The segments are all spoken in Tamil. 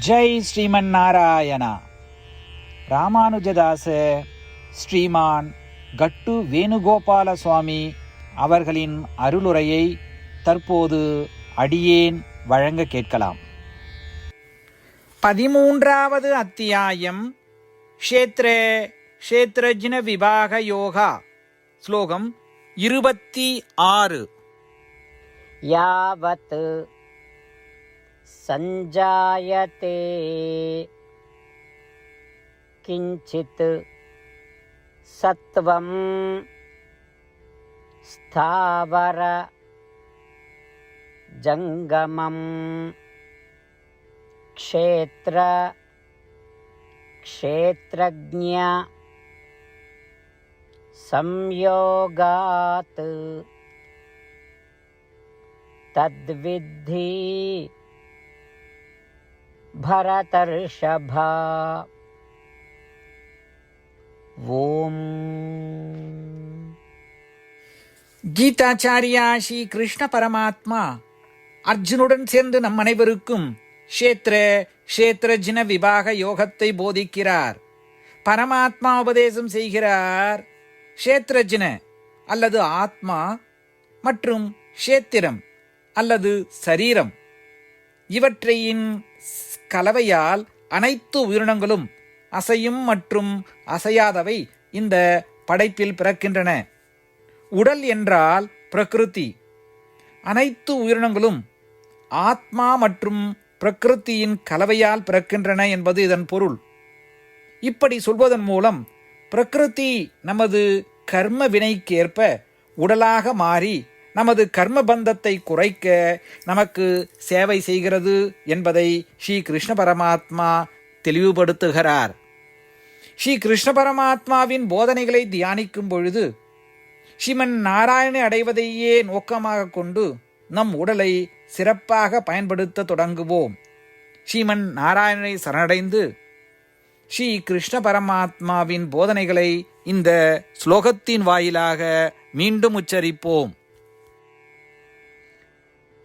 ஜெய் ஸ்ரீமன் நாராயணா. ராமானுஜதாச ஸ்ரீமான் கட்டு வேணுகோபால சுவாமி அவர்களின் அருளுரையை தற்போது அடியேன் வழங்க கேட்கலாம். 13வது அத்தியாயம் க்ஷேத்ரஜ்ன விபாக யோகா. ஸ்லோகம் 26. யாவத் சஞ்சாயதே கிஞ்சித் சத்வம் ஸ்தாவர ஜங்கமம் க்ஷேத்ரஜ்ஞ சம்யோகாத் தத்வித்தி பரதர்ஷபா. ஓம். கீதாச்சாரியா ஸ்ரீ கிருஷ்ண பரமாத்மா அர்ஜுனுடன் சேர்ந்து நம் அனைவருக்கும் க்ஷேத்ரஜ்ன விபாக யோகத்தை போதிக்கிறார். பரமாத்மா உபதேசம் செய்கிறார். க்ஷேத்ரஜ்ன அல்லது ஆத்மா மற்றும் க்ஷேத்திரம் அல்லது சரீரம் இவற்றையின் கலவையால் அனைத்து உயிரினங்களும் அசையும் மற்றும் அசையாதவை இந்த படைப்பில் பிறக்கின்றன. உடல் என்றால் பிரகிருதி. அனைத்து உயிரினங்களும் ஆத்மா மற்றும் பிரகிருதியின் கலவையால் பிறக்கின்றன என்பது இதன் பொருள். இப்படி சொல்வதன் மூலம் பிரகிருதி நமது கர்ம வினைக்கேற்ப உடலாக மாறி நமது கர்ம பந்தத்தை குறைக்க நமக்கு சேவை செய்கிறது என்பதை ஸ்ரீ கிருஷ்ண பரமாத்மா தெளிவுபடுத்துகிறார். ஸ்ரீ கிருஷ்ண பரமாத்மாவின் போதனைகளை தியானிக்கும் பொழுது ஸ்ரீமன் நாராயணனை அடைவதையே நோக்கமாக கொண்டு நம் உடலை சிறப்பாக பயன்படுத்த தொடங்குவோம். ஸ்ரீமன் நாராயணனை சரணடைந்து ஸ்ரீ கிருஷ்ண பரமாத்மாவின் போதனைகளை இந்த ஸ்லோகத்தின் வாயிலாக மீண்டும் உச்சரிப்போம்.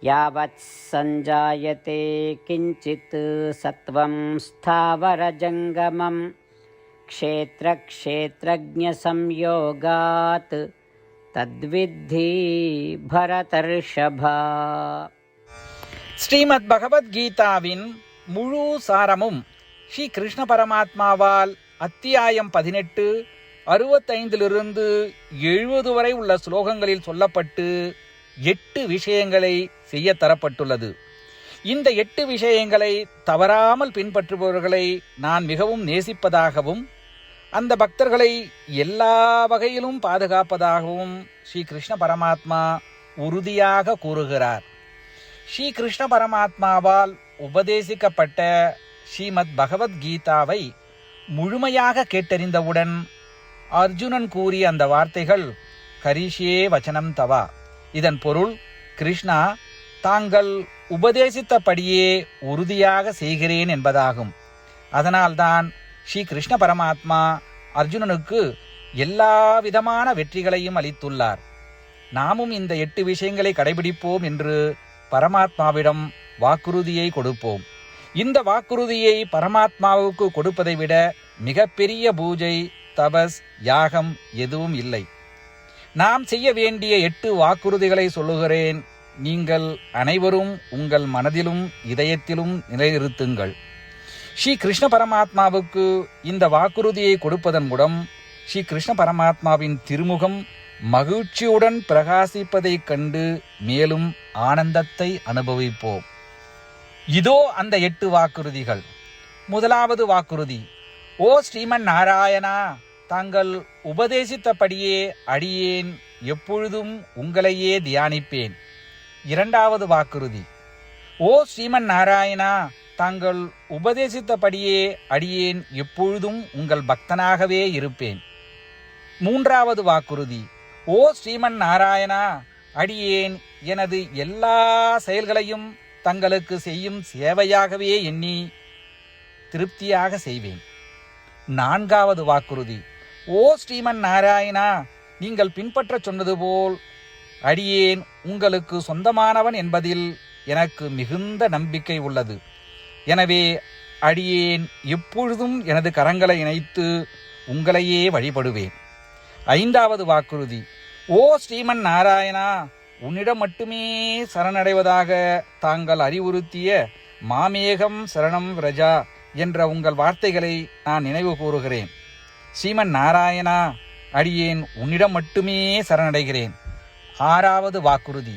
யாவத் சஞ்சாயதே கிஞ்சித் சத்வம் ஸ்தாவர ஜங்கமம் க்ஷேத்ரஜ்ஞ சம்யோகாத் தத்வித்தி பரதர்ஷபா. ஸ்ரீமத் பகவத்கீதாவின் முழு சாரமும் ஸ்ரீ கிருஷ்ண பரமாத்மாவால் அத்தியாயம் 18 65 70 வரை உள்ள ஸ்லோகங்களில் சொல்லப்பட்டு 8 விஷயங்களை செய்ய தரப்பட்டுள்ளது. இந்த 8 விஷயங்களை தவறாமல் பின்பற்றுபவர்களை நான் மிகவும் நேசிப்பதாகவும் அந்த பக்தர்களை எல்லா வகையிலும் பாதுகாப்பதாகவும் ஸ்ரீ கிருஷ்ண பரமாத்மா உறுதியாக கூறுகிறார். ஸ்ரீ கிருஷ்ண பரமாத்மாவால் உபதேசிக்கப்பட்ட ஸ்ரீமத் பகவத்கீதாவை முழுமையாக கேட்டறிந்தவுடன் அர்ஜுனன் கூறிய அந்த வார்த்தைகள் கரிஷ்யே வச்சனம் தவா. இதன் பொருள், கிருஷ்ணா, தாங்கள் உபதேசித்தபடியே உறுதியாக செய்கிறேன் என்பதாகும். அதனால்தான் ஸ்ரீ கிருஷ்ண பரமாத்மா அர்ஜுனனுக்கு எல்லா விதமான வெற்றிகளையும் அளித்துள்ளார். நாமும் இந்த 8 விஷயங்களை கடைபிடிப்போம் என்று பரமாத்மாவிடம் வாக்குறுதியை கொடுப்போம். இந்த வாக்குறுதியை பரமாத்மாவுக்கு கொடுப்பதை விட மிகப்பெரிய பூஜை, தபஸ், யாகம் எதுவும் இல்லை. நாம் செய்ய வேண்டிய 8 வாக்குறுதிகளை சொல்லுகிறேன். நீங்கள் அனைவரும் உங்கள் மனதிலும் இதயத்திலும் நிலைநிறுத்துங்கள். ஸ்ரீ கிருஷ்ண பரமாத்மாவுக்கு இந்த வாக்குறுதியை கொடுப்பதன் மூலம் ஸ்ரீ கிருஷ்ண பரமாத்மாவின் திருமுகம் மகிழ்ச்சியுடன் பிரகாசிப்பதைக் கண்டு மேலும் ஆனந்தத்தை அனுபவிப்போம். இதோ அந்த 8 வாக்குறுதிகள். முதலாவது வாக்குறுதி: ஓ ஸ்ரீமன் நாராயணா, தாங்கள் உபதேசித்தபடியே அடியேன் எப்பொழுதும் உங்களையே தியானிப்பேன். இரண்டாவது வாக்குறுதி: ஓ ஸ்ரீமன் நாராயணா, தாங்கள் உபதேசித்தபடியே அடியேன் எப்பொழுதும் உங்கள் பக்தனாகவே இருப்பேன். மூன்றாவது வாக்குறுதி: ஓ ஸ்ரீமன் நாராயணா, அடியேன் எனது எல்லா செயல்களையும் தங்களுக்கு செய்யும் சேவையாகவே எண்ணி திருப்தியாக செய்வேன். நான்காவது வாக்குறுதி: ஓ ஸ்ரீமன் நாராயணா, நீங்கள் பின்பற்ற சொன்னது போல் அடியேன் உங்களுக்கு சொந்தமானவன் என்பதில் எனக்கு மிகுந்த நம்பிக்கை உள்ளது. எனவே அடியேன் எப்பொழுதும் எனது கரங்களை இணைத்து உங்களையே வழிபடுவேன். 5வது வாக்குறுதி. ஓ ஸ்ரீமன் நாராயணா, உன்னிடம் மட்டுமே சரணடைவதாக தாங்கள் அறிவுறுத்திய மாமேகம் சரணம் விரஜா என்ற உங்கள் வார்த்தைகளை நான் நினைவு கூறுகிறேன். ஸ்ரீமன் நாராயணா, அடியேன் உன்னிடம் மட்டுமே சரணடைகிறேன். 6வது வாக்குறுதி.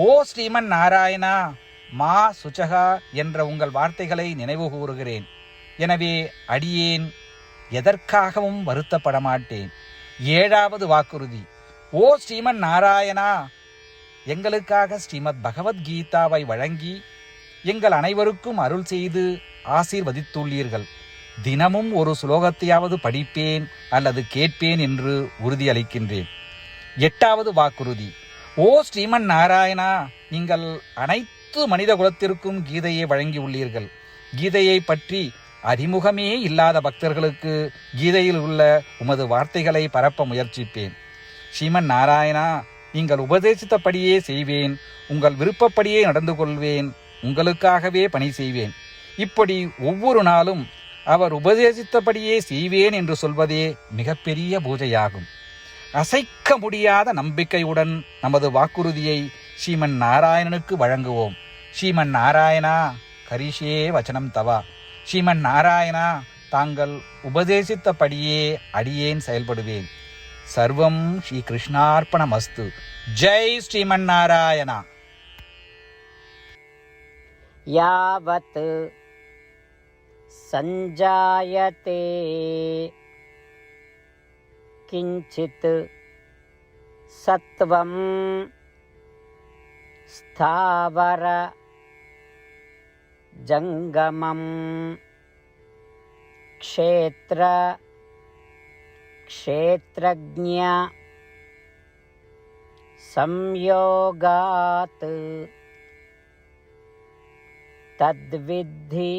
ஓ ஸ்ரீமன் நாராயணா, மா சுச்சகா என்ற உங்கள் வார்த்தைகளை நினைவு கூறுகிறேன். எனவே அடியேன் எதற்காகவும் வருத்தப்பட மாட்டேன். 7வது வாக்குறுதி. ஓ ஸ்ரீமன் நாராயணா, எங்களுக்காக ஸ்ரீமத் பகவத்கீதாவை வழங்கி எங்கள் அனைவருக்கும் அருள் செய்து ஆசீர்வதித்துள்ளீர்கள். தினமும் ஒரு சுலோகத்தையாவது படிப்பேன் அல்லது கேட்பேன் என்று உறுதியளிக்கின்றேன். 8வது வாக்குறுதி. ஓ ஸ்ரீமன் நாராயணா, நீங்கள் அனைத்து மனித குலத்திற்கும் கீதையை வழங்கியுள்ளீர்கள். கீதையை பற்றி அறிமுகமே இல்லாத பக்தர்களுக்கு கீதையில் உள்ள உமது வார்த்தைகளை பரப்ப முயற்சிப்பேன். ஸ்ரீமன் நாராயணா, நீங்கள் உபதேசித்தபடியே செய்வேன். உங்கள் விருப்பப்படியே நடந்து கொள்வேன். உங்களுக்காகவே பணி செய்வேன். இப்படி ஒவ்வொரு நாளும் அவர் உபதேசித்தபடியே செய்வேன் என்று சொல்வதே மிகப்பெரிய பூஜையாகும். அசைக்க முடியாத நம்பிக்கையுடன் நமது வாக்குறுதியை ஸ்ரீமன் நாராயணனுக்கு வழங்குவோம். ஸ்ரீமன் நாராயணா, கரிஷே வச்சனம் தவா. ஸ்ரீமன் நாராயணா, தாங்கள் உபதேசித்தபடியே அடியேன் செயல்படுவேன். சர்வம் ஸ்ரீ கிருஷ்ணார்ப்பணமஸ்து. ஜெய் ஸ்ரீமன் நாராயணா. யாவத் சஞ்சாயதே கிஞ்சித் சத்வம் ஸ்தாவர ஜங்கமம் க்ஷேத்ரஜ்ஞ சம்யோகாத் தத்வித்தி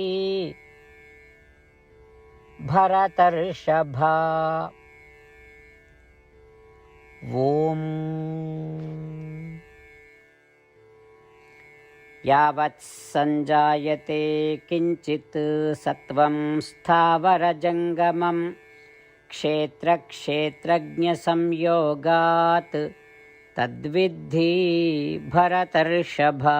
பரதர்ஷபா. ஓம். யாவத் சஞ்சாயதே கிஞ்சித் சத்வம் ஸ்தாவரஜங்கமம் க்ஷேத்ரஜ்ஞ சம்யோகாத் தத்வித்தி பரதர்ஷபா.